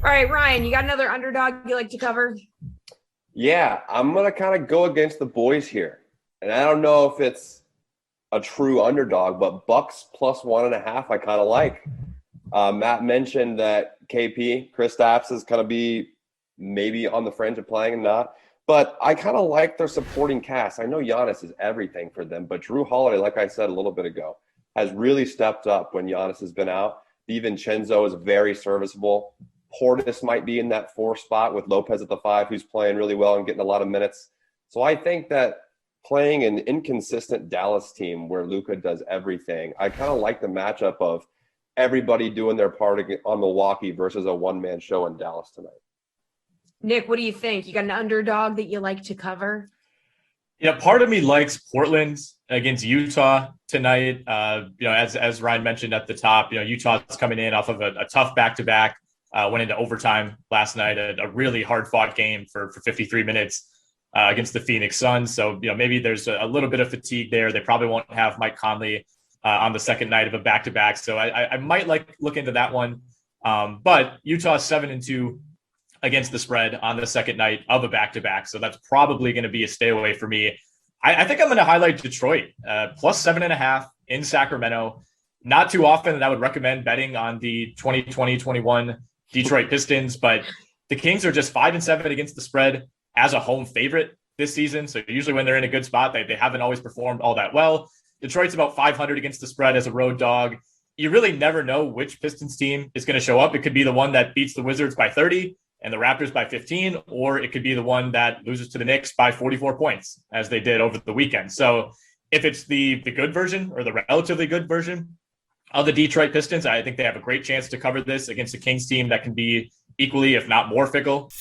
All right, Ryan, you got another underdog you like to cover? Yeah, I'm going to kind of go against the boys here. And I don't know if it's a true underdog, but Bucks plus 1.5, I kind of like. Matt mentioned that Kristaps is going to be maybe on the fringe of playing and not. But I kind of like their supporting cast. I know Giannis is everything for them, but Drew Holiday, like I said a little bit ago, has really stepped up when Giannis has been out. DiVincenzo is very serviceable. Portis might be in that 4 spot with Lopez at the 5, who's playing really well and getting a lot of minutes. So I think that playing an inconsistent Dallas team where Luka does everything, I kind of like the matchup of everybody doing their part on Milwaukee versus a one-man show in Dallas tonight. Nick, what do you think? You got an underdog that you like to cover? Yeah, part of me likes Portland against Utah tonight. As Ryan mentioned at the top, Utah's coming in off of a tough back-to-back. Went into overtime last night, a really hard-fought game for 53 minutes against the Phoenix Suns. So, maybe there's a little bit of fatigue there. They probably won't have Mike Conley on the second night of a back-to-back. So I might look into that one. But Utah is 7-2 against the spread on the second night of a back-to-back. So that's probably going to be a stay away for me. I think I'm going to highlight Detroit, plus 7.5 in Sacramento. Not too often that I would recommend betting on the 2020-21 Detroit Pistons, but the Kings are just 5-7 against the spread as a home favorite this season. So usually when they're in a good spot, they haven't always performed all that well. Detroit's about 500 against the spread as a road dog. You really never know which Pistons team is going to show up. It could be the one that beats the Wizards by 30 and the Raptors by 15, or it could be the one that loses to the Knicks by 44 points, as they did over the weekend. So if it's the good version or the relatively good version of the Detroit Pistons, I think they have a great chance to cover this against a Kings team that can be equally, if not more, fickle